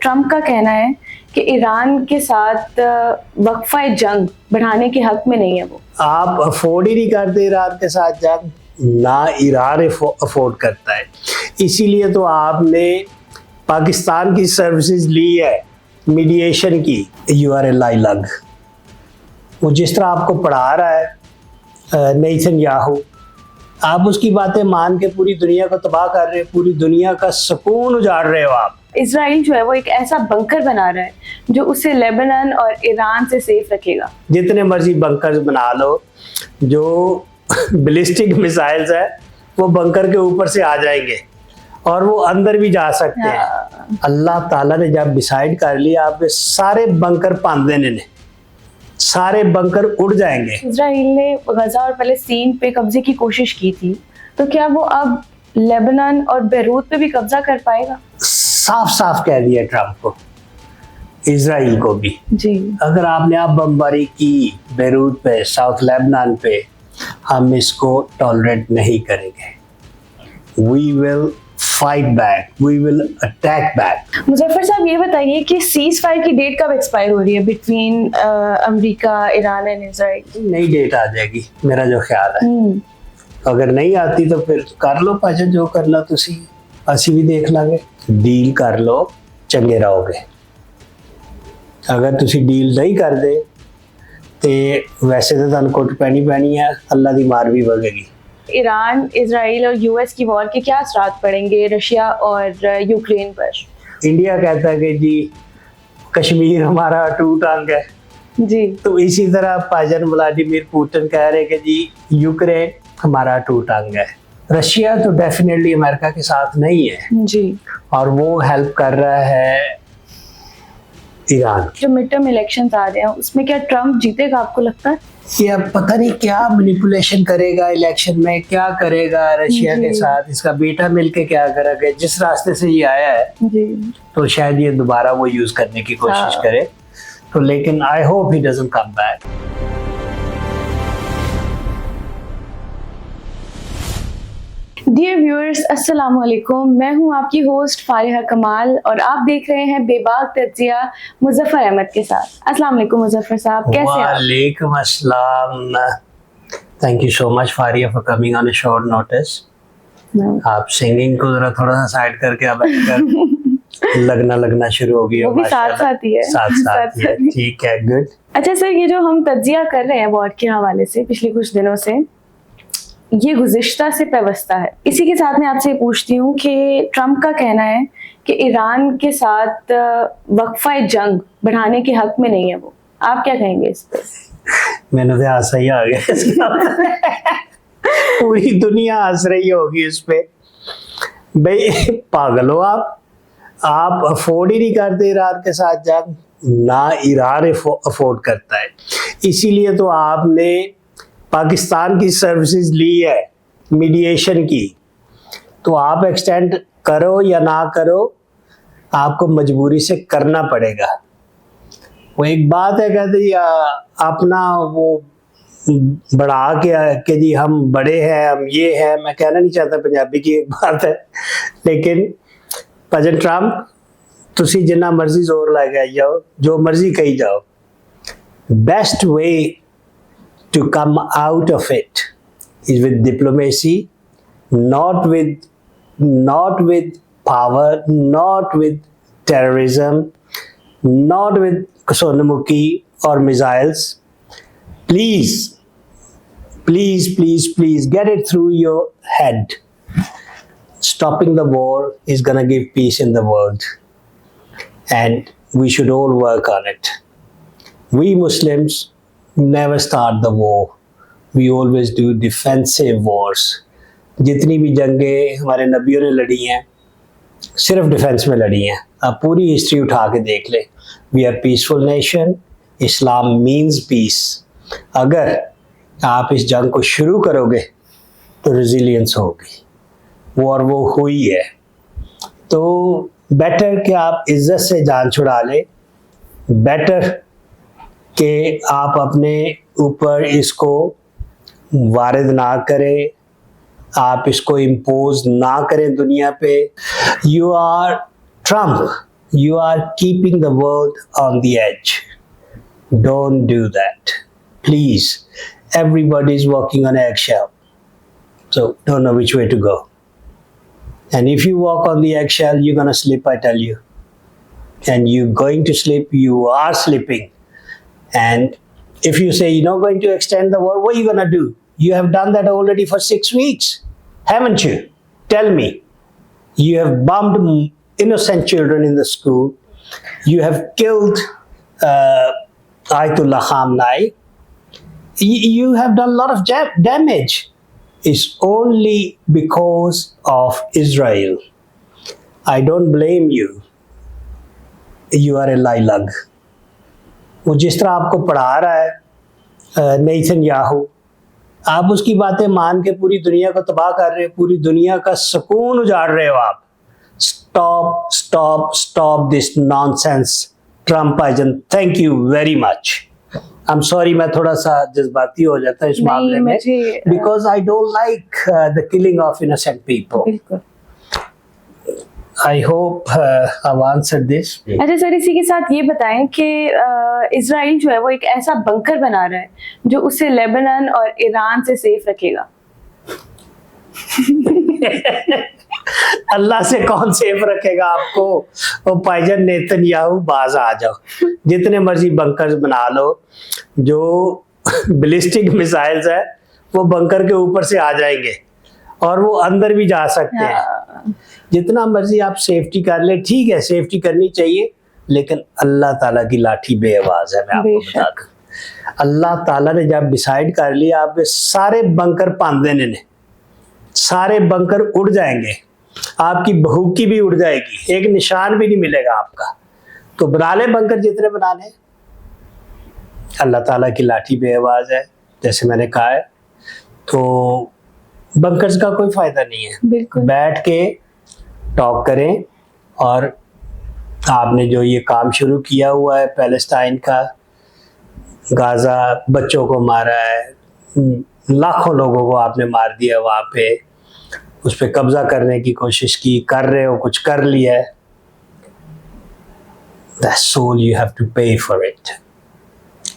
Trump का कहना है कि ईरान के साथ वक्फा जंग बढ़ाने के हक में नहीं है वो। आप अफोर्ड ही नहीं करते ईरान के साथ जंग, ना ईरान अफोर्ड करता है। इसीलिए तो आपने पाकिस्तान की सर्विसेज ली है मीडिएशन की। You R A लाइलग। वो जिस तरह आपको पढ़ा रहा है नेतन्याहू, आप उसकी बातें मान के पूरी दुनिया को तबाह कर रहे हो, पूरी दुनिया का सुकून उजाड़ रहे हो आप। इजराइल जो है वो एक ऐसा बंकर बना रहा है जो उसे लेबनान और ईरान से सेफ रखेगा। जितने मर्जी बंकर्स बना लो, जो बैलिस्टिक मिसाइल्स है वो बंकर के ऊपर से आ जाएंगे और वो अंदर भी जा सकते हैं। अल्लाह ताला ने जब डिसाइड कर लिया आपके सारे बंकर पान देने ने, सारे बंकर उड़ जाएंगे। इजराइल ने गजा और फलस्तीन पे कब्जे की कोशिश की थी, तो क्या वो अब लेबनान और बेरूत पे भी कब्जा कर पाएगा? साफ साफ कह दिया ट्रम्प को, इजराइल को भी जी। अगर आपने आप बमबारी की बेरूत पे, साउथ लेबनान पे, हम इसको टॉलरेट नहीं करेंगे। We will fight back, we will attack back. Muzaffar साहब ये बताइए कि सीज फायर की डेट कब एक्सपायर हो रही है between America, Iran and Israel? नई डेट आ जाएगी मेरा जो ख्याल है। अगर नहीं आती तो फिर कर लो पाचन, जो करना तुसी असी भी देख लांगे। डील कर लो, चंगे रहोगे। अगर तुसी डील नहीं कर दे तो वैसे तो तुहानू कुट पैनी है, अल्लाह दी मार भी वगेगी। ईरान, इजराइल और यूएस की वॉर के क्या असरात पड़ेंगे रशिया और यूक्रेन पर? इंडिया कहता है कि जी कश्मीर हमारा अटूट अंग है जी, तो इसी तरह पाजन व्लादिमीर पुतिन कह रहे कि जी यूक्रेन हमारा अटूट अंग है। रशिया तो डेफिनेटली अमेरिका के साथ नहीं है जी, और वो हेल्प कर रहा है ईरान। जो मिड टर्म इलेक्शंस आ रहे हैं उसमें क्या ट्रम्प जीतेगा आपको लगता है? ये अब पता नहीं क्या मैनिपुलेशन करेगा इलेक्शन में, क्या करेगा रशिया के साथ, इसका बेटा मिलके क्या करेगा। जिस रास्ते से ये आया है जी, तो शायद ये दोबारा वो यूज करने की कोशिश करे, तो लेकिन I hope he doesn't come back. Dear viewers, अस्सलाम वालेकुम। मैं हूं आपकी होस्ट फारिहा कमाल और आप देख रहे हैं बेबाक तज्जिया मुजफ्फर अहमद के साथ। अस्सलाम वालेकुम मुजफ्फर साहब, कैसे हैं? वालेकुम अस्सलाम। Thank you so much Faria for coming on a short notice. आप सिंगिंग को जरा थोड़ा सा साइड करके अब लगना शुरू हो गया। वो भी साथ साथ ही है। साथ ही है, ठीक है, गुड। अच्छा सर, ये जो हम तज्जिया कर रहे हैं वॉर के हवाले से पिछले कुछ दिनों से, ये गुज़िश्ता से पेवस्ता है। इसी के साथ मैं आपसे पूछती हूँ कि ट्रम्प का कहना है कि ईरान के साथ वक्फा जंग बढ़ाने के हक में नहीं है वो। आप क्या कहेंगे इस पे? मैंने तो हासा ही आ गया पूरी दुनिया हंस रही होगी इस पे। भाई पागल हो आप अफोर्ड ही नहीं करते ईरान के साथ जंग, ना ईरान अफोर्ड करता है। इसीलिए तो आपने पाकिस्तान की सर्विसेज ली है मीडिएशन की। तो आप एक्सटेंड करो या ना करो, आपको मजबूरी से करना पड़ेगा। वो एक बात है कहते अपना वो बढ़ा के जी हम बड़े हैं, हम ये हैं। मैं कहना नहीं चाहता, पंजाबी की एक बात है, लेकिन प्रेसिडेंट ट्रम्प तुसी जिन्ना मर्जी जोर लगा जाओ, जो मर्जी कही जाओ, best way to come out of it is with diplomacy, not with power, not with terrorism, not with Sonamukhi or missiles. Please get it through your head. Stopping the war is gonna give peace in the world, and we should all work on it. We Muslims never start the war, we always do defensive wars. जितनी भी जंगें हमारे नबियों ने लड़ी हैं सिर्फ defence में लड़ी हैं। आप पूरी हिस्ट्री उठा के देख ले। We are peaceful nation, Islam means peace. अगर आप इस जंग को शुरू करोगे तो रेजिलियंस होगी, वो हुई है। तो बेटर कि आप इज्जत से जान छुड़ा ले, बेटर कि आप अपने ऊपर इसको वारिद ना करें, आप इसको इम्पोज ना करें दुनिया पे। You are Trump, You are keeping the world on the edge. Don't do that. Please. Everybody is walking on eggshell. So don't know which way to go. And if you walk on the eggshell, you're going to slip, I tell you. And you're going to slip, you are slipping. And if you say you're not going to extend the war, what are you going to do? You have done that already for 6 weeks, haven't you? Tell me. You have bombed innocent children in the school. You have killed Ayatollah Khamenei. You have done a lot of damage. It's only because of Israel. I don't blame you. You are a lailug. وہ جس طرح آپ کو پڑھا رہا ہے Nitin Yahoo, آپ اس کی باتیں مان کے پوری دنیا کو تباہ کر رہے ہیں، پوری دنیا کا سکون اجاڑ رہے ہو آپ. Stop this naan sense Trump agent. Thank you very much. I am sorry میں تھوڑا سا جذباتی ہو جاتا ہے اس معاملے میں، because I don't like the killing of innocent people. I hope I've answered this. اچھا سر، اسی کے ساتھ یہ بتائیں کہ اسرائیل جو ہے وہ ایک ایسا بنکر بنا رہا ہے جو اسے لیبنان اور ایران سے سیف رکھے گا. اللہ سے کون سیف رکھے گا آپ کو؟ وہ بھائی جان نیتن یاہو باز آ جاؤ، جتنے مرضی بنکرز بنا لو، جو بلسٹک میزائلز ہے وہ بنکر کے اوپر سے آ جائیں گے اور وہ اندر بھی جا سکتے ہیں. جتنا مرضی آپ سیفٹی کر لیں، ٹھیک ہے سیفٹی کرنی چاہیے، لیکن اللہ تعالیٰ کی لاٹھی بے آواز ہے. میں آپ کو بتا دوں، اللہ تعالیٰ نے جب ڈیسائیڈ کر لیا آپ کے سارے بنکر پان دینے نے، سارے بنکر اڑ جائیں گے، آپ کی بہو کی بھی اڑ جائے گی، ایک نشان بھی نہیں ملے گا آپ کا. تو بنا لیں بنکر جتنے بنانے. اللہ تعالیٰ کی لاٹھی بے آواز ہے جیسے میں نے کہا ہے. تو بنکرز کا کوئی فائدہ نہیں ہے. بیٹھ کے ٹاک کریں. اور آپ نے جو یہ کام شروع کیا ہوا ہے پیلسٹائن کا، غازہ بچوں کو مارا ہے، لاکھوں لوگوں کو آپ نے مار دیا وہاں پہ، اس پہ قبضہ کرنے کی کوشش کی، کر رہے ہو، کچھ کر لیا ہے. That's all you have to pay for it.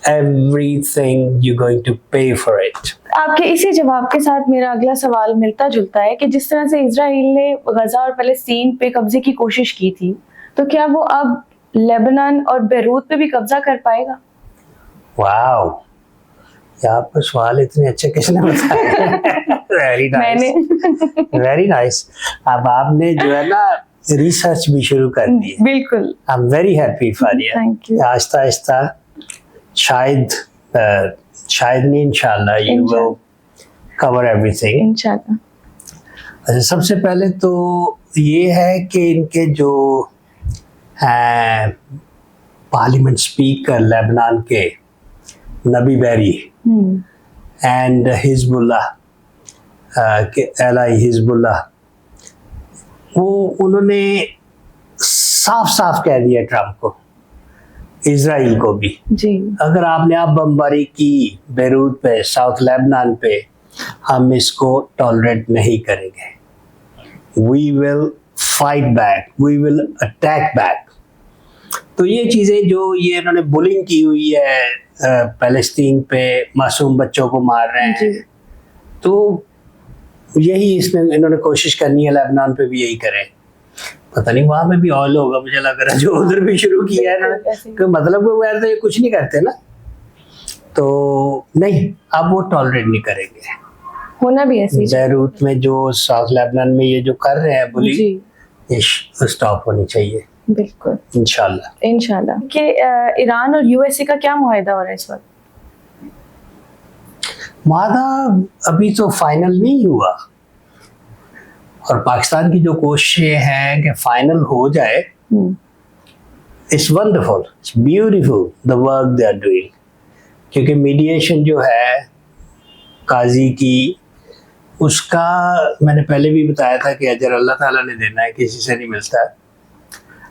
Everything you're going to pay for it. آپ کے اسی جواب کے ساتھ میرا اگلا سوال ملتا جلتا ہے کہ جس طرح سے اسرائیل نے غزہ اور فلسطین پہ قبضے کی کوشش کی تھی، تو کیا وہ اب لیبنان اور بیروت پہ بھی قبضہ کر پائے گا؟ واو، آپ کو سوال اتنے اچھے کس نے بتایا؟ Very nice, very nice. اب آپ نے جو ہے نا ریسرچ بھی شروع کر دی. بالکل. I am very happy for you. آہستہ آہستہ شاید نہیں، انشاءاللہ you will cover everything انشاءاللہ. اچھا، سب سے پہلے تو یہ ہے کہ ان کے جو پارلیمنٹ اسپیکر لیبنان کے نبی بیری اینڈ حزب اللہ کے ایلائی حزب اللہ، وہ انہوں نے صاف صاف کہہ دیا ٹرمپ کو، اسرائیل کو بھی، جی اگر آپ نے آپ بمباری کی بیروت پہ، ساؤتھ لیبنان پہ، ہم اس کو ٹالریٹ نہیں کریں گے. We will fight back, we will attack back. تو یہ چیزیں جو یہ انہوں نے بولنگ کی ہوئی ہے فلسطین پہ، معصوم بچوں کو مار رہے ہیں، تو یہی انہوں نے کوشش کرنی ہے لیبنان پہ بھی یہی کریں. پتہ نہیں وہاں میں بھی آئل ہوگا مجھے لگ رہا ہے، جو ادھر بھی شروع کیا ہے انہوں نے، مطلب وہ تو یہ کچھ نہیں کرتے نا، تو نہیں اب وہ ٹالریٹ نہیں کریں گے. ہونا بھی ایسی بیروت میں جو ساؤتھ لیبنان میں یہ جو کر رہے ہیں بولی، یہ اسٹاپ ہونی چاہیے. بالکل انشاءاللہ. کہ ایران اور یو ایس اے کا کیا معاہدہ ہو رہا ہے اس وقت؟ معاہدہ ابھی تو فائنل نہیں ہوا، اور پاکستان کی جو کوششیں ہیں کہ فائنل ہو جائے. It's wonderful, it's beautiful the work they are doing. کیونکہ میڈیشن جو ہے قاضی کی، اس کا میں نے پہلے بھی بتایا تھا کہ اجر اللہ تعالیٰ نے دینا ہے، کسی سے نہیں ملتا.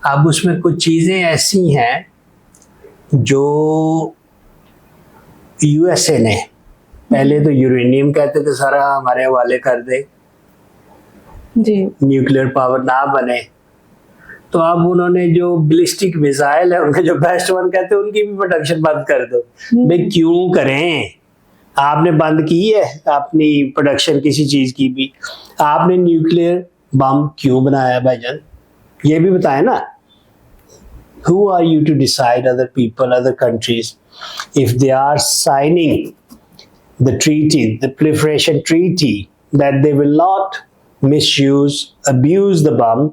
اب اس میں کچھ چیزیں ایسی ہیں جو یو ایس اے نے، پہلے تو یورینیم کہتے تھے سارا ہمارے حوالے کر دے، جی نیوکلیئر پاور نہ بنے، तो अब उन्होंने जो बैलिस्टिक मिसाइल है उनका जो बेस्ट वन कहते हैं उनकी भी प्रोडक्शन बंद कर दो। भाई क्यों करें? आपने बंद की है अपनी प्रोडक्शन किसी चीज की भी? आपने न्यूक्लियर बम क्यों बनाया भाईजान? ये भी बताएं ना। Who are you to decide other people, other countries, if they are signing the treaty, the proliferation treaty, that they will not misuse, abuse the bomb,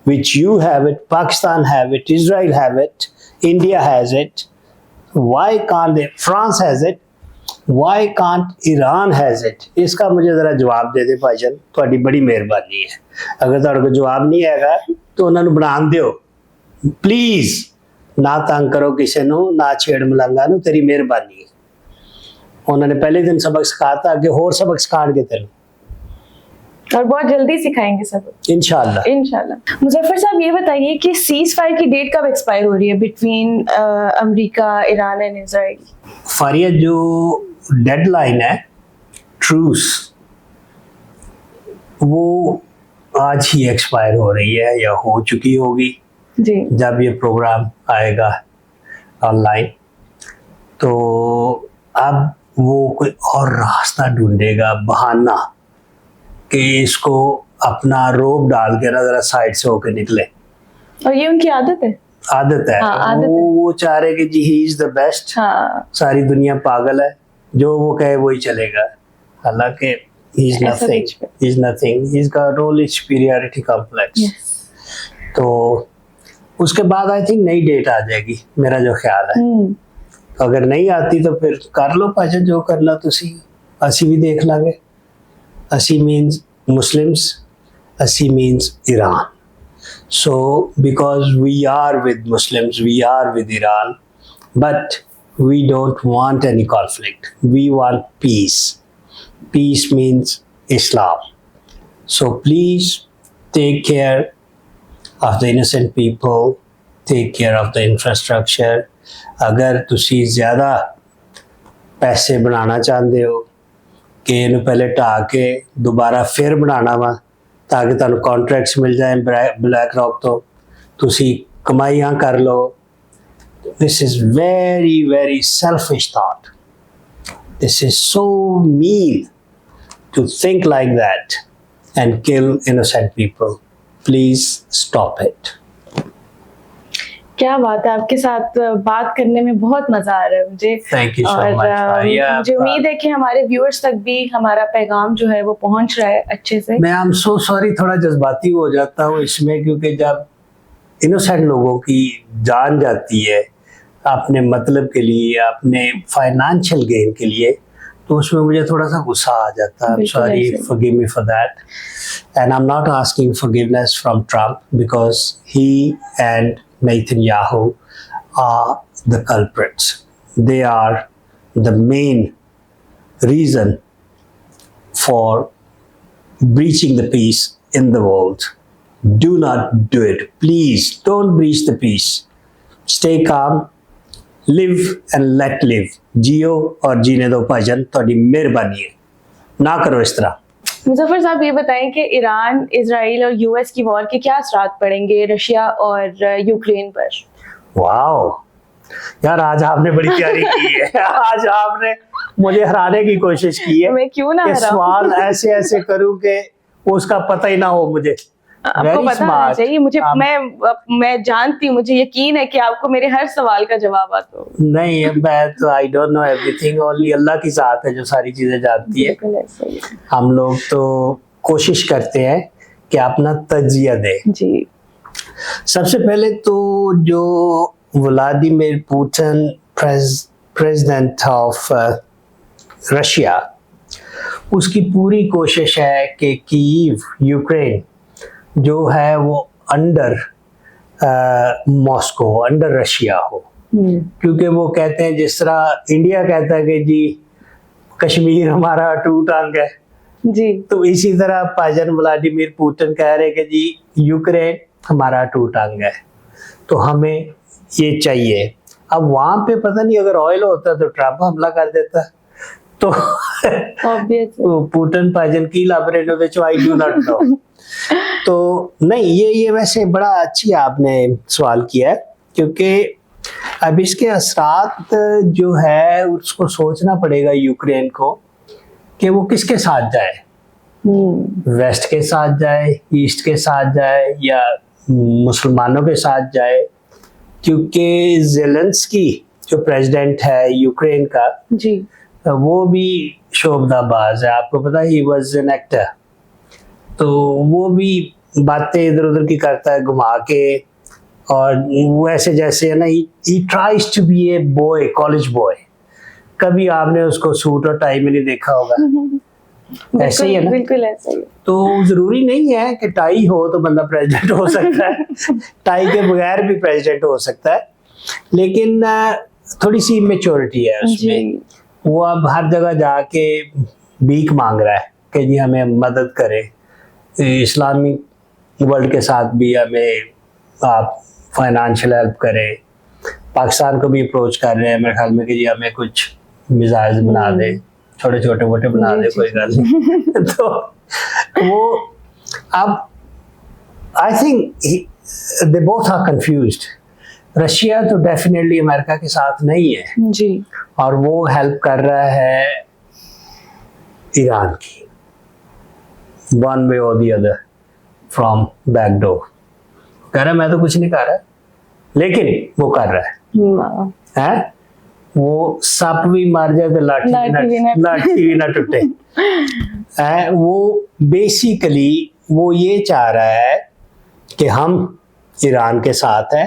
which you have it, Pakistan have it, Israel have it, India has it. Why can't they? France has it. Why can't Iran has it? इसका मुझे ज़रा जवाब दे दे भाईजान, ਤੁਹਾਡੀ बड़ी मेहरबानी है। अगर ਤੁਹਾਡੇ ਕੋਲ ਜਵਾਬ ਨਹੀਂ ਹੈਗਾ तो ਉਹਨਾਂ ਨੂੰ ਬਣਾਉਣ ਦਿਓ। ਪਲੀਜ਼ ਨਾ ਤੰਗ ਕਰੋ ਕਿਸੇ ਨੂੰ, ਨਾ ਛੇੜ ਮਲੰਗਾ ਨੂੰ, ਤੇਰੀ ਮਿਹਰਬਾਨੀ ਹੈ। ਉਹਨਾਂ ਨੇ ਪਹਿਲੇ ਦਿਨ ਸਬਕ ਸਿਖਾਤਾ, ਅੱਗੇ ਹੋਰ ਸਬਕ ਸਿਖਾਣਗੇ ਤੈਨੂੰ और बहुत जल्दी सिखाएंगे सब इंशाल्लाह। इंशाल्लाह। मुजफ्फर साहब ये बताइए कि सीज फायर की डेट कब एक्सपायर हो रही है between America, Iran and Israel? Faria, जो डेडलाइन है ट्रूस, वो आज ही एक्सपायर हो रही है या हो चुकी होगी जी। जब ये प्रोग्राम आएगा ऑनलाइन। तो अब वो कोई और रास्ता ढूंढेगा, बहाना, कि इसको अपना रोब डाल के ना जरा साइड से होकर निकले। और ये उनकी आदत है। आदत है। हाँ, आदत वो चाह रहे कि जी ही इज द बेस्ट। हाँ। सारी दुनिया पागल है, जो वो कहे वही चलेगा। हालांकि he is nothing, he is got only superiority complex. तो उसके बाद आई थिंक नई डेट आ जाएगी, मेरा जो ख्याल है। अगर नहीं आती तो फिर कर लो पाचन, जो करना तुसी, असी भी देख लांगे। Asi means Muslims, Asi means Iran. So because we are with Muslims, we are with Iran, but we don't want any conflict. We want peace. Peace means Islam. So please take care of the innocent people, take care of the infrastructure. अगर तुसी ज़्यादा पैसे बनाना चाहते हो कि ਇਹਨੂੰ ਪਹਿਲੇ ਢਾਹ ਕੇ ਦੁਬਾਰਾ ਫਿਰ ਬਣਾਉਣਾ ਵਾ ਤਾਂ ਕਿ ਤੁਹਾਨੂੰ ਕੰਟਰੈਕਟਸ ਮਿਲ ਜਾਣ ਬਲੈਕ ਰੌਕ ਤੋਂ, ਤੁਸੀਂ ਕਮਾਈਆਂ ਕਰ ਲਓ। This is very, very selfish thought. This is so mean to think like that and kill innocent people. Please stop it. क्या बात है, आपके साथ बात करने में बहुत मजा आ रहा है मुझे। Thank you so और much. मुझे उम्मीद है कि हमारे व्यूअर्स तक भी हमारा पैगाम जो है वो पहुंच रहा है अच्छे से। मैं I'm so sorry, थोड़ा जज्बाती हो जाता हूँ इसमें, क्योंकि जब इनोसेंट लोगों की जान जाती है अपने मतलब के लिए, अपने फाइनेंशियल गेन के लिए, तो उसमें मुझे थोड़ा सा गुस्सा आ जाता है। I'm sorry, forgive me for that. And I'm not asking forgiveness from Trump because he and Netanyahu are the culprits. They are the main reason for breaching the peace in the world. Do not do it. Please don't breach the peace. Stay calm. Live and let live. जियो और जीने दो भाईजान, थोड़ी मेहरबानी है, ना करो इस तरह। मुजफ्फर साहब ये बताएं कि ईरान, इजराइल और यूएस की वॉर के क्या असरात पड़ेंगे रशिया और यूक्रेन पर? वाओ यार, आज आपने बड़ी तैयारी की है। आज आपने मुझे हराने की कोशिश की है। मैं क्यों ना कि हराऊं? सवाल ऐसे ऐसे करूं कि उसका पता ही ना हो मुझे। आपको Very पता होना smart. चाहिए मुझे। मैं जानती हूँ, मुझे यकीन है कि आपको मेरे हर सवाल का जवाब आता हो। नहीं, मैं तो I don't know everything, only Allah की ज़ात है जो सारी चीजें जानती है। बिल्कुल ऐसा ही है। हम लोग तो कोशिश करते हैं कि अपना तजिया दें। जी। सबसे पहले तो जो Vladimir Putin president of Russia, उसकी पूरी कोशिश है कि कीव, यूक्रेन जो है वो अंडर मॉस्को, अंडर रशिया हो। क्योंकि वो कहते हैं, जिस तरह इंडिया कहता है कि जी कश्मीर हमारा अटूट अंग है, जी, तो इसी तरह भाईजान व्लादिमीर पुतिन कह रहे कि जी यूक्रेन हमारा अटूट अंग है, तो हमें ये चाहिए। अब वहां पे पता नहीं, अगर ऑयल होता तो ट्रंप हमला कर देता, तो पुतिन भाईजान की लाभ रहे आई डू नॉट नो। تو نہیں, یہ ویسے بڑا اچھی آپ نے سوال کیا ہے, کیونکہ اب اس کے اثرات جو ہے اس کو سوچنا پڑے گا یوکرین کو کہ وہ کس کے ساتھ جائے, ویسٹ کے ساتھ جائے, ایسٹ کے ساتھ جائے, یا مسلمانوں کے ساتھ جائے. کیونکہ زیلنسکی جو پریزیڈنٹ ہے یوکرین کا, جی, وہ بھی شعبدہ باز ہے, آپ کو پتا ہے, ہی واز این ایکٹر. تو وہ بھی باتیں ادھر ادھر کی کرتا ہے گھما کے, اور وہ ایسے جیسے ہے نا, he tries to be a boy, college boy. کبھی آپ نے اس کو سوٹ اور ٹائی میں نہیں دیکھا ہوگا, ایسے ہی ہے نا. بالکل ایسا ہی. تو ضروری نہیں ہے کہ ٹائی ہو تو بندہ پریزیڈنٹ ہو سکتا ہے, ٹائی کے بغیر بھی پریزیڈنٹ ہو سکتا ہے, لیکن تھوڑی سی میچورٹی ہے اس میں. وہ اب ہر جگہ جا کے بھیک مانگ رہا ہے کہ جی ہمیں مدد کرے, اسلامی ورلڈ کے ساتھ بھی ہمیں آپ فائنانشیل ہیلپ کرے. پاکستان کو بھی اپروچ کر رہے ہیں میرے خیال میں کہ جی ہمیں کچھ میزائلز بنا دے, چھوٹے چھوٹے موٹے بنا دے, کوئی گل نہیں. تو وہ اب I think they both are confused. Russia تو ڈیفینیٹلی امریکہ کے ساتھ نہیں ہے جی, اور وہ ہیلپ کر رہا ہے ایران کی, ون وے اور the other, from back door. کہہ رہا ہے میں تو کچھ نہیں کر رہا, لیکن وہ کر رہا ہے. وہ سپ بھی مار جائے تو لاٹھی بھی نہ ٹوٹے. وہ بیسیکلی وہ یہ چاہ رہا ہے کہ ہم ایران کے ساتھ ہیں,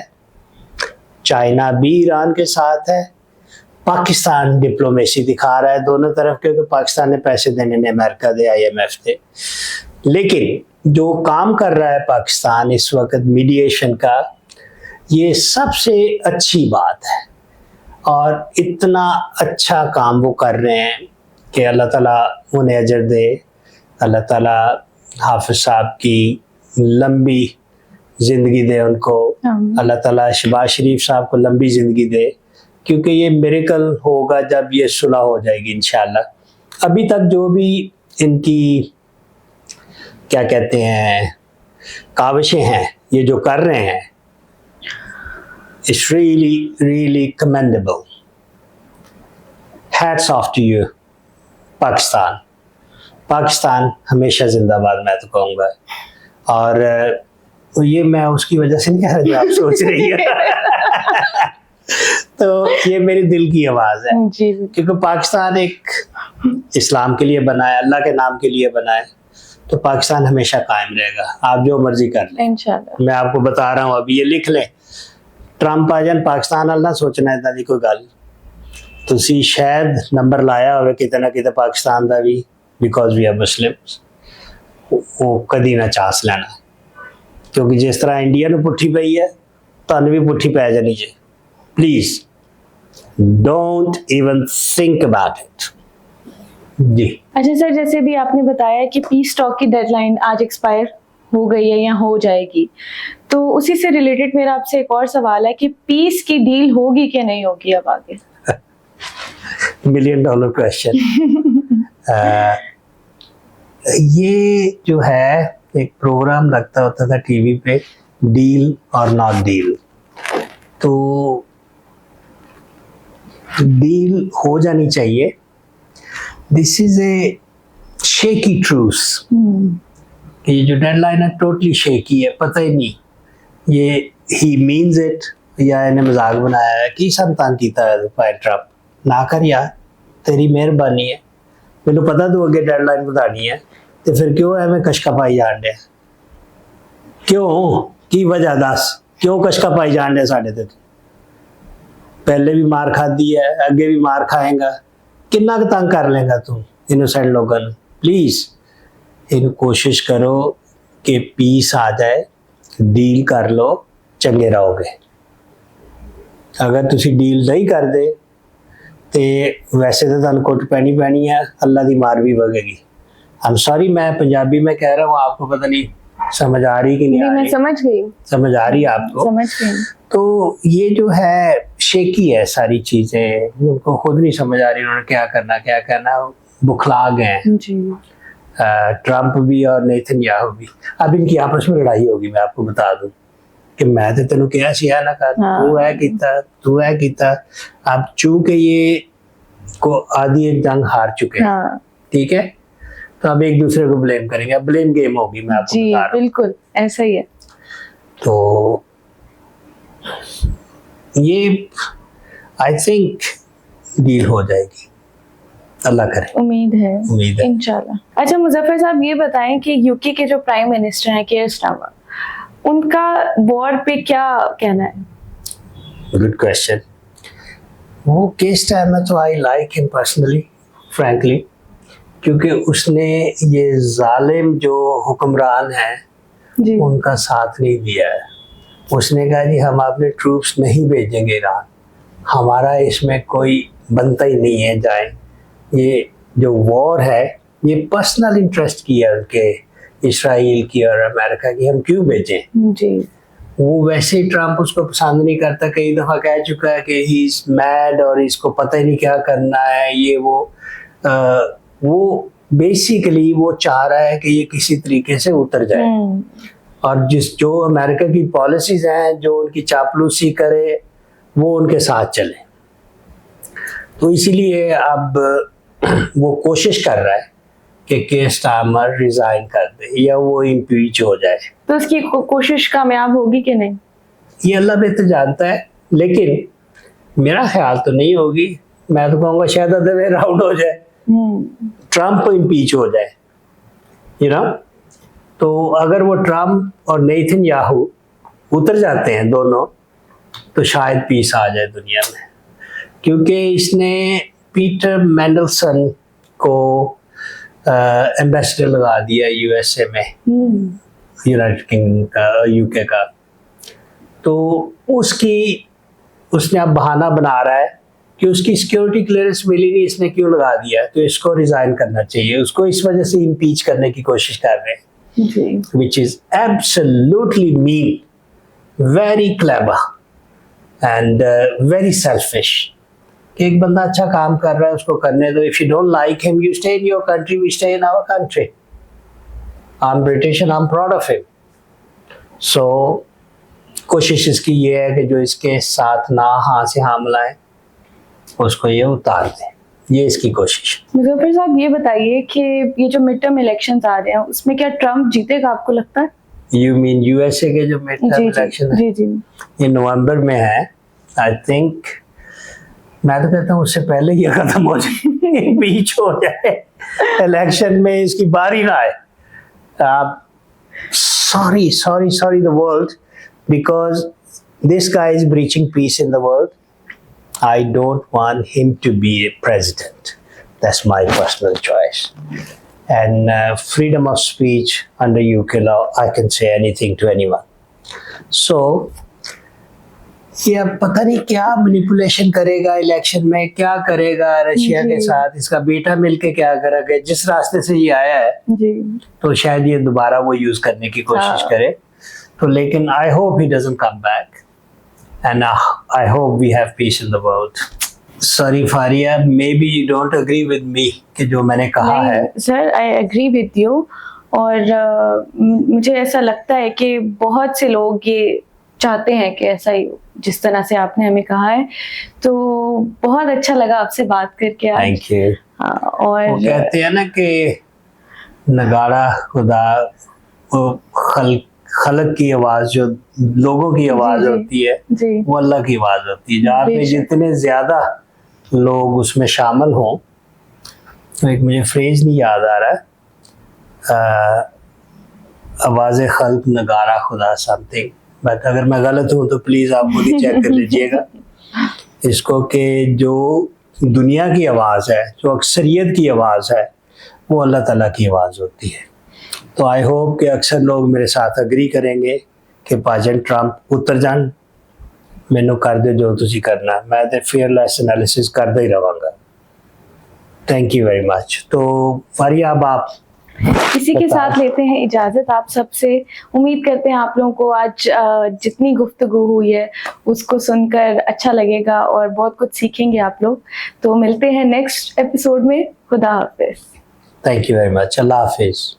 چائنا بھی ایران کے ساتھ ہے, پاکستان ڈپلومیسی دکھا رہا ہے دونوں طرف, کیونکہ پاکستان نے پیسے دینے نے امریکہ دے, IMF دے. لیکن جو کام کر رہا ہے پاکستان اس وقت میڈیشن کا, یہ سب سے اچھی بات ہے, اور اتنا اچھا کام وہ کر رہے ہیں کہ اللہ تعالیٰ انہیں اجر دے. اللہ تعالیٰ حافظ صاحب کی لمبی زندگی دے ان کو, اللہ تعالیٰ شہباز شریف صاحب کو لمبی زندگی دے, کیونکہ یہ میریکل ہوگا جب یہ صلح ہو جائے گی انشاءاللہ. ابھی تک جو بھی ان کی کیا کہتے ہیں کاوشیں ہیں, یہ جو کر رہے ہیں, it's really really commendable. hats off to you Pakistan. Pakistan ہمیشہ زندہ باد میں تو کہوں گا. اور یہ میں اس کی وجہ سے نہیں کہہ رہا جو آپ سوچ رہی ہے, تو یہ میری دل کی آواز ہے, کیونکہ پاکستان ایک اسلام کے لیے بنا ہے, اللہ کے نام کے لیے بنا ہے, تو پاکستان ہمیشہ قائم رہے گا. آپ جو مرضی کر لیں انشاءاللہ. میں آپ کو بتا رہا ہوں, ابھی یہ لکھ لیں, ٹرمپ آ جان پاکستان اللہ سوچنا ہے دی کوئی گل. تسی شاید نمبر لایا ہوئے کتے نہ کتے پاکستان دا بھی, بیکاز وی آر مسلمس. وہ کدی نہ چانس لینا, کیونکہ جس طرح انڈیا نو پٹھی پئی ہے تانوں بھی پٹھی پی جانی چاہیے. Please don't even think about it. جی اچھا سر, جیسے بھی آپ نے بتایا کہ پیس ٹاک کی ڈیڈ لائن آج ایکسپائر ہو گئی ہے یا ہو جائے گی, تو اسی سے ریلیٹڈ میرا آپ سے ایک اور سوال ہے کہ پیس کی ڈیل ہوگی کہ نہیں ہوگی اب آگے؟ $1 ملین کویشچن. یہ جو ہے ایک پروگرام لگتا ہوتا تھا ٹی وی پہ, ڈیل اور ناٹ ڈیل. تو ڈیل ہو جانی چاہیے. دس از اے شیکی ٹروس. یہ جو ڈیڈ لائن ہے ٹوٹلی شیکی ہے, پتہ ہی نہیں یہ ہی مینز اٹ یا انہیں مذاق بنایا ہے. کی سنتان کیتا ہے فائر ٹرپ نہ کر یار, تیری مہربانی ہے, مینوں پتا تو اگے ڈیڈ لائن بتانی ہے, تو پھر کیوں ایویں کشکا پائی جان ڈیا, کیوں کی وجہ دس, کیوں کشکا پائی جان ڈیا ساڈے تے؟ پہلے بھی مار کھادی ہے, اگے بھی مار کھائیں گا, کنا کہ تنگ کر لیں گا تو انوسینٹ لوگوں. پلیز ان کوشش کرو کہ پیس آ جائے, ڈیل کر لو, چنگے رہو گے. اگر تسی ڈیل نہیں کر دے تو ویسے تو تنہوں کٹ پینی ہے, اللہ دی مار بھی وگے گی. I'm sorry, میں پنجابی میں کہہ رہا ہوں, آپ کو پتہ نہیں سمجھ آ رہی کہ نہیں آ رہی؟ میں سمجھ گئی, سمجھ آ رہی ہے آپ کو؟ سمجھ گئی. تو یہ جو ہے شیکی ہے ساری چیزیں, ان کو خود نہیں سمجھ آ رہی انہوں نے کیا کرنا, بکھلا گئے ہیں. جی ट्रम्प भी और नेतन्याहू भी, अब इनकी आपस में लड़ाई होगी। मैं आपको बता दूं कि मैं तो तेन क्या सिया ना कर, तू है किता। अब चूंकि ये को आधी एक जंग हार चुके हैं, ठीक है, तो अब एक दूसरे को ब्लेम करेंगे, अब ब्लेम गेम होगी। मैं आपको बता रहा हूं, बिल्कुल ऐसा ही है। तो ये आई थिंक डील हो जाएगी, अल्लाह करे, उम्मीद है इंशाल्लाह। अच्छा मुजफ्फर साहब, ये बताएं कि यूके के जो प्राइम मिनिस्टर हैं केयर स्टारमर, उनका वॉर पे क्या कहना है? Good question. वो केयर स्टारमर तो I like him personally, frankly, क्योंकि उसने ये जालिम जो हुक्मरान हैं उनका साथ नहीं दिया है। उसने कहा जी हम अपने ट्रूप्स नहीं भेजेंगे ईरान, हमारा इसमें कोई बनता ही नहीं है जाए। ये जो वॉर है ये पर्सनल इंटरेस्ट की है उनके, इसराइल की और अमेरिका की, हम क्यों भेजें जी। वो वैसे ही ट्रम्प उसको पसंद नहीं करता, कई दफ़ा कह चुका है कि ही इज मैड और इसको पता ही नहीं क्या करना है ये वो बेसिकली वो चाह रहा है कि ये किसी तरीके से उतर जाए और जो अमेरिका की पॉलिसीज हैं, जो उनकी चापलूसी करे, वो उनके साथ चले। तो इसीलिए अब वो कोशिश कर रहा है कि केयर स्टारमर रिजाइन कर दे या वो इम्पीच हो जाए। तो उसकी कोशिश कामयाब होगी कि नहीं, ये अल्लाह बेहतर जानता है, लेकिन मेरा ख्याल तो नहीं होगी। मैं तो कहूँगा शायद अदर वे राउंड हो जाए, ट्रम्प इम्पीच हो जाए, यू नो। तो अगर वो ट्रम्प और नेतन्याहू उतर जाते हैं दोनों, तो शायद पीस आ जाए दुनिया में, क्योंकि इसने पीटर मैंडलसन को एम्बेसडर लगा दिया यूएसए में, यूनाइटेड किंगडम का, यूके का। तो उसने अब बहाना बना रहा है कि उसकी सिक्योरिटी क्लियरेंस मिली नहीं, इसने क्यों लगा दिया, तो इसको रिजाइन करना चाहिए। उसको इस वजह से इम्पीच करने की कोशिश कर रहे हैं, which is absolutely mean, very clever and very selfish. कि एक बंदा अच्छा काम कर रहा है उसको करने दो। If you don't like him you stay in your country, we stay in our country. I am British and I am proud of him. So कोशिश इसकी ये है कि जो इसके साथ ना हाँ से हाँ मिलाएं, उसको ये उतार दें, ये इसकी कोशिश। मुजफ्फर साहब ये बताइए कि ये जो मिड टर्म इलेक्शंस आ रहे हैं उसमें क्या ट्रम्प जीतेगा, आपको लगता है? यू मीन यूएसए के जो मिड टर्म इलेक्शन है? जी। ये नवंबर में है आई थिंक। मैं तो कहता हूँ उससे पहले ये खत्म हो जाए, बीच हो जाए, इलेक्शन में इसकी बारी ना आए। sorry the world, because this guy is breaching peace in the world. I don't want him to be a president. That's my personal choice. And freedom of speech under UK law, I can say anything to anyone. So ये अब पता नहीं क्या manipulation करेगा election में, क्या करेगा Russia के साथ, इसका बेटा मिलके क्या करेगा। जिस रास्ते से ये आया है तो शायद ये दोबारा वो यूज करने की कोशिश करे। तो लेकिन I hope he doesn't come back and I hope we have peace in the world. Sorry Faria, maybe you don't agree with me कि जो मैंने कहा है। Sir I agree with you, और मुझे ऐसा लगता है कि बहुत से लोग ये चाहते हैं कि ऐसा ही जिस तरह से आपने हमें कहा है। तो बहुत अच्छा लगा आपसे बात करके आज। Thank you. और वो कहते हैं ना कि नगाड़ा खुदा, वो खलक की आवाज, जो लोगों की आवाज होती है वो अल्लाह की आवाज होती है। जहाँ पे जितने ज्यादा लोग उसमें शामिल हों, तो एक मुझे फ्रेज नहीं याद आ रहा, आवाज़ खल्क नगाड़ा खुदा समथिंग, बट अगर मैं गलत हूँ तो प्लीज़ आप खुद ही चेक कर लीजिएगा इसको, कि जो दुनिया की आवाज़ है, जो अक्सरियत की आवाज़ है, वो अल्लाह ताला की आवाज़ होती है। तो आई होप कि अक्सर लोग मेरे साथ अग्री करेंगे कि भाजन ट्रंप उतर जान, मैनू कर दे जो तुसी करना, मैं तो फेयरलेस एनालिसिस करता ही रहांगा। Thank you very much. तो फारिया, अब आप इसी के साथ लेते हैं इजाज़त आप सबसे। उम्मीद करते हैं आप लोगों को आज जितनी गुफ्तगू हुई है उसको सुनकर अच्छा लगेगा और बहुत कुछ सीखेंगे आप लोग। तो मिलते हैं नेक्स्ट एपिसोड में। खुदा हाफिज़। Thank you very much. اللہ حافظ.